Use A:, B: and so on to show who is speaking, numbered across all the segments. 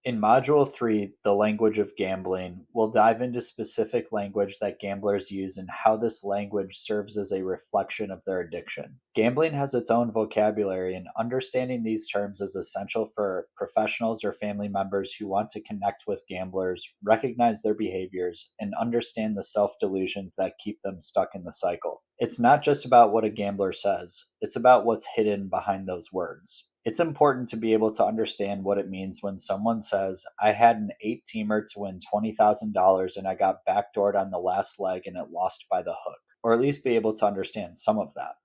A: In Module 3, The Language of Gambling, we'll dive into specific language that gamblers use and how this language serves as a reflection of their addiction. Gambling has its own vocabulary, and understanding these terms is essential for professionals or family members who want to connect with gamblers, recognize their behaviors, and understand the self delusions that keep them stuck in the cycle. It's not just about what a gambler says, it's about what's hidden behind those words. It's important to be able to understand what it means when someone says, I had an 8-teamer to win $20,000 and I got backdoored on the last leg and it lost by the hook, or at least be able to understand some of that.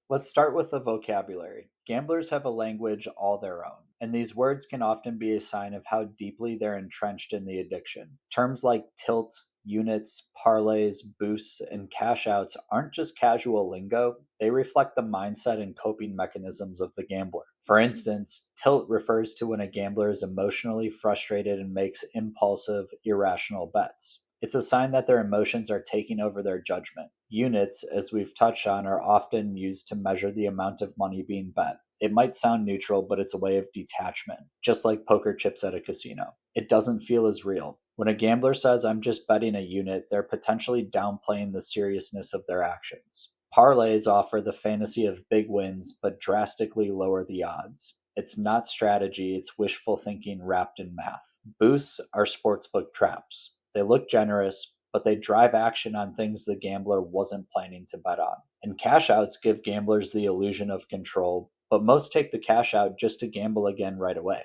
A: Let's start with the vocabulary. Gamblers have a language all their own, and these words can often be a sign of how deeply they're entrenched in the addiction. Terms like tilt, units, parlays, boosts, and cash outs aren't just casual lingo, they reflect the mindset and coping mechanisms of the gambler. For instance, tilt refers to when a gambler is emotionally frustrated and makes impulsive, irrational bets. It's a sign that their emotions are taking over their judgment. Units, as we've touched on, are often used to measure the amount of money being bet. It might sound neutral, but it's a way of detachment, just like poker chips at a casino. It doesn't feel as real. When a gambler says, I'm just betting a unit, they're potentially downplaying the seriousness of their actions. Parlays offer the fantasy of big wins, but drastically lower the odds. It's not strategy, it's wishful thinking wrapped in math. Boosts are sportsbook traps. They look generous, but they drive action on things the gambler wasn't planning to bet on. And cash outs give gamblers the illusion of control, but most take the cash out just to gamble again right away.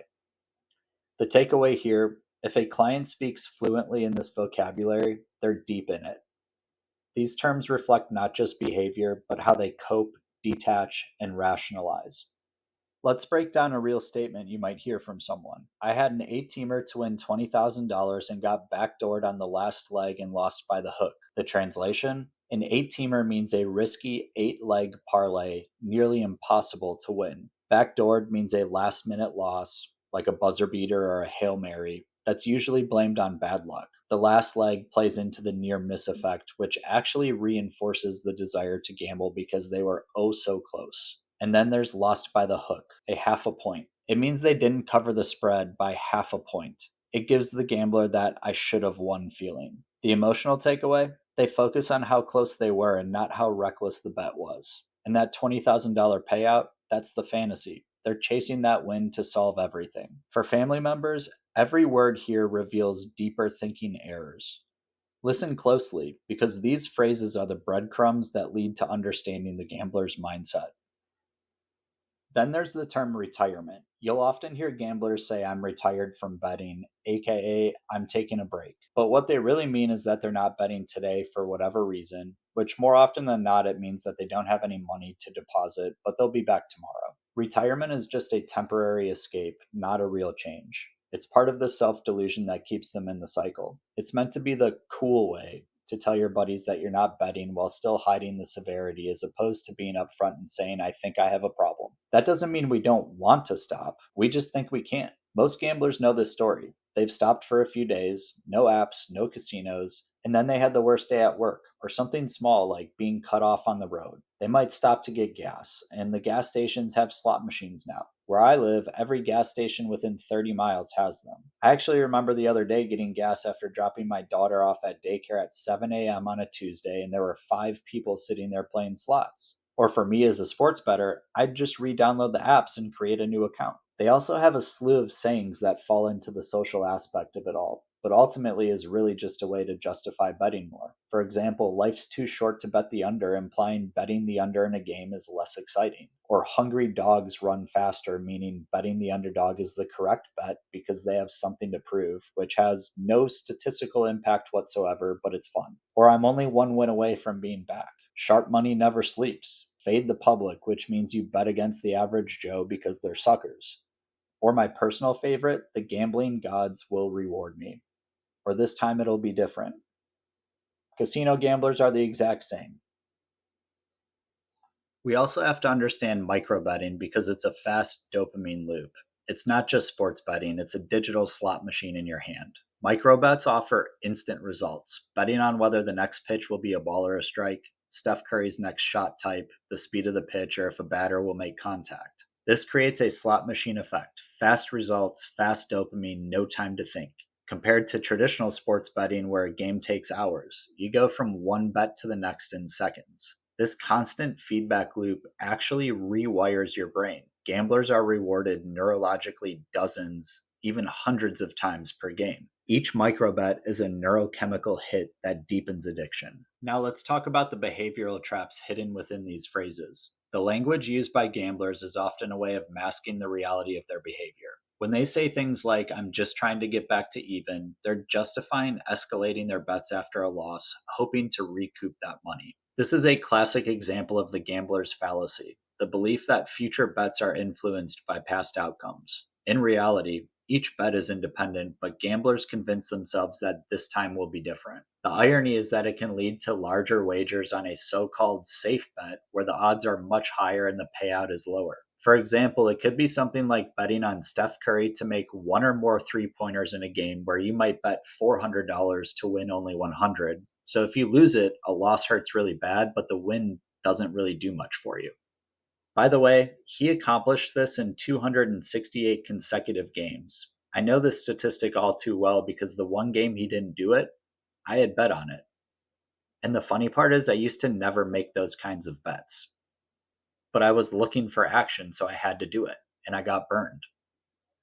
A: The takeaway here, if a client speaks fluently in this vocabulary, they're deep in it. These terms reflect not just behavior, but how they cope, detach, and rationalize. Let's break down a real statement you might hear from someone. I had an 8-teamer to win $20,000 and got backdoored on the last leg and lost by the hook. The translation? An 8-teamer means a risky 8-leg parlay, nearly impossible to win. Backdoored means a last minute loss, like a buzzer beater or a Hail Mary, that's usually blamed on bad luck. The last leg plays into the near miss effect, which actually reinforces the desire to gamble because they were oh so close. And then there's lost by the hook, a half a point. It means they didn't cover the spread by half a point. It gives the gambler that I should have won feeling. The emotional takeaway? They focus on how close they were and not how reckless the bet was. And that $20,000 payout, that's the fantasy. They're chasing that win to solve everything. For family members, every word here reveals deeper thinking errors. Listen closely, because these phrases are the breadcrumbs that lead to understanding the gambler's mindset. Then there's the term retirement. You'll often hear gamblers say, I'm retired from betting, aka, I'm taking a break. But what they really mean is that they're not betting today for whatever reason, which more often than not, it means that they don't have any money to deposit, but they'll be back tomorrow. Retirement is just a temporary escape, not a real change. It's part of the self delusion that keeps them in the cycle. It's meant to be the cool way to tell your buddies that you're not betting while still hiding the severity, as opposed to being upfront and saying, I think I have a problem. That doesn't mean we don't want to stop. We just think we can't. Most gamblers know this story. They've stopped for a few days, no apps, no casinos, and then they had the worst day at work, or something small like being cut off on the road. They might stop to get gas, and the gas stations have slot machines now. Where I live, every gas station within 30 miles has them. I actually remember the other day getting gas after dropping my daughter off at daycare at 7 a.m. on a Tuesday, and there were 5 people sitting there playing slots. Or for me as a sports bettor, I'd just re download the apps and create a new account. They also have a slew of sayings that fall into the social aspect of it all, but ultimately is really just a way to justify betting more. For example, life's too short to bet the under, implying betting the under in a game is less exciting. Or hungry dogs run faster, meaning betting the underdog is the correct bet because they have something to prove, which has no statistical impact whatsoever, but it's fun. Or I'm only one win away from being back. Sharp money never sleeps. Fade the public, which means you bet against the average Joe because they're suckers. Or my personal favorite, the gambling gods will reward me. Or this time it'll be different. Casino gamblers are the exact same. We also have to understand micro betting because it's a fast dopamine loop. It's not just sports betting, it's a digital slot machine in your hand. Micro bets offer instant results, betting on whether the next pitch will be a ball or a strike, Steph Curry's next shot type, the speed of the pitch, or if a batter will make contact. This creates a slot machine effect: fast results, fast dopamine, no time to think. Compared to traditional sports betting, where a game takes hours, you go from one bet to the next in seconds. This constant feedback loop actually rewires your brain. Gamblers are rewarded neurologically dozens, even hundreds of times per game. Each microbet is a neurochemical hit that deepens addiction. Now let's talk about the behavioral traps hidden within these phrases. The language used by gamblers is often a way of masking the reality of their behavior. When they say things like, "I'm just trying to get back to even," they're justifying escalating their bets after a loss, hoping to recoup that money. This is a classic example of the gambler's fallacy: the belief that future bets are influenced by past outcomes. In reality, each bet is independent, but gamblers convince themselves that this time will be different. The irony is that it can lead to larger wagers on a so called safe bet where the odds are much higher and the payout is lower. For example, it could be something like betting on Steph Curry to make one or more three pointers in a game where you might bet $400 to win only 100. So if you lose it, a loss hurts really bad, but the win doesn't really do much for you. By the way, he accomplished this in 268 consecutive games. I know this statistic all too well because the one game he didn't do it, I had bet on it. And the funny part is, I used to never make those kinds of bets, but I was looking for action, so I had to do it, and I got burned.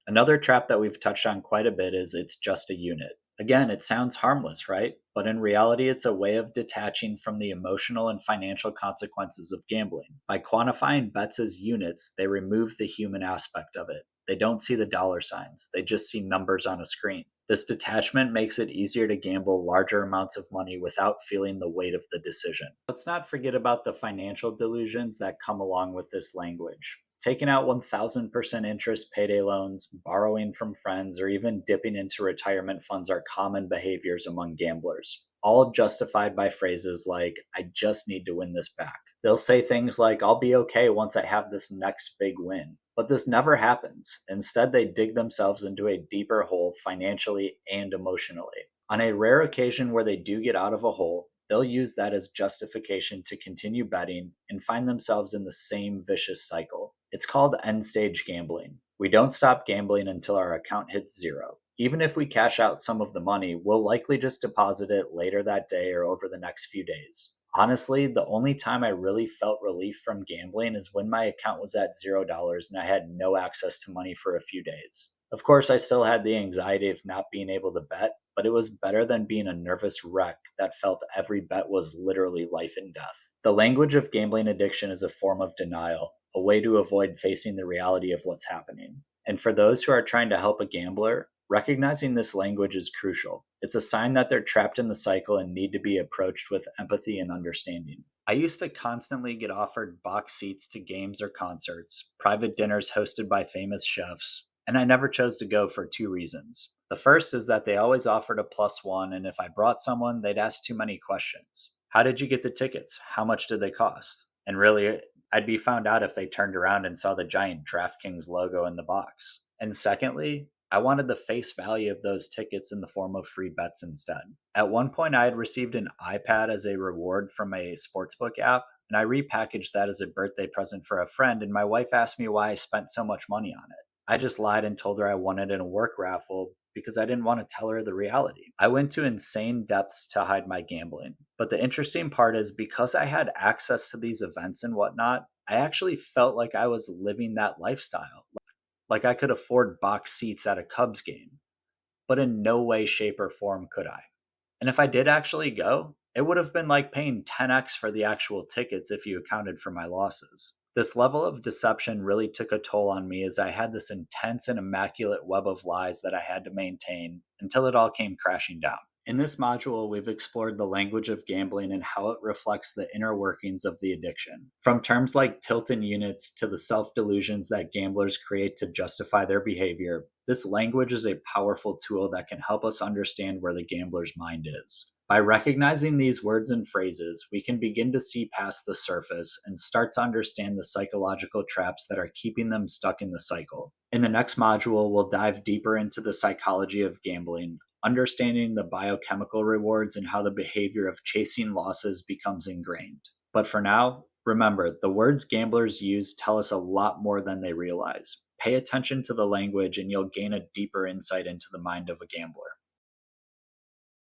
A: Another trap that we've touched on quite a bit is it's just a unit. Again, it sounds harmless, right? But in reality, it's a way of detaching from the emotional and financial consequences of gambling. By quantifying bets as units, they remove the human aspect of it. They don't see the dollar signs, they just see numbers on a screen. This detachment makes it easier to gamble larger amounts of money without feeling the weight of the decision. Let's not forget about the financial delusions that come along with this language. Taking out 1000% interest payday loans, borrowing from friends, or even dipping into retirement funds are common behaviors among gamblers, all justified by phrases like, "I just need to win this back." They'll say things like, "I'll be okay once I have this next big win." But this never happens. Instead, they dig themselves into a deeper hole financially and emotionally. On a rare occasion where they do get out of a hole, they'll use that as justification to continue betting and find themselves in the same vicious cycle. It's called end stage gambling. We don't stop gambling until our account hits zero. Even if we cash out some of the money, we'll likely just deposit it later that day or over the next few days. Honestly, the only time I really felt relief from gambling is when my account was at $0 and I had no access to money for a few days. Of course, I still had the anxiety of not being able to bet, but it was better than being a nervous wreck that felt every bet was literally life and death. The language of gambling addiction is a form of denial, a way to avoid facing the reality of what's happening. And for those who are trying to help a gambler, recognizing this language is crucial. It's a sign that they're trapped in the cycle and need to be approached with empathy and understanding. I used to constantly get offered box seats to games or concerts, private dinners hosted by famous chefs, and I never chose to go for two reasons. The first is that they always offered a plus one, and if I brought someone, they'd ask too many questions. How did you get the tickets? How much did they cost? And really, I'd be found out if they turned around and saw the giant DraftKings logo in the box. And secondly, I wanted the face value of those tickets in the form of free bets instead. At one point, I had received an iPad as a reward from a sportsbook app, and I repackaged that as a birthday present for a friend, and my wife asked me why I spent so much money on it. I just lied and told her I won it in a work raffle because I didn't want to tell her the reality. I went to insane depths to hide my gambling. But the interesting part is, because I had access to these events and whatnot, I actually felt like I was living that lifestyle. Like I could afford box seats at a Cubs game, but in no way, shape, or form could I. And if I did actually go, it would have been like paying 10x for the actual tickets if you accounted for my losses. This level of deception really took a toll on me, as I had this intense and immaculate web of lies that I had to maintain until it all came crashing down. In this module, we've explored the language of gambling and how it reflects the inner workings of the addiction. From terms like tilt and units to the self delusions that gamblers create to justify their behavior, this language is a powerful tool that can help us understand where the gambler's mind is. By recognizing these words and phrases, we can begin to see past the surface and start to understand the psychological traps that are keeping them stuck in the cycle. In the next module, we'll dive deeper into the psychology of gambling, understanding the biochemical rewards and how the behavior of chasing losses becomes ingrained. But for now, Remember, the words gamblers use tell us a lot more than they realize. Pay attention to the language and you'll gain a deeper insight into the mind of a gambler.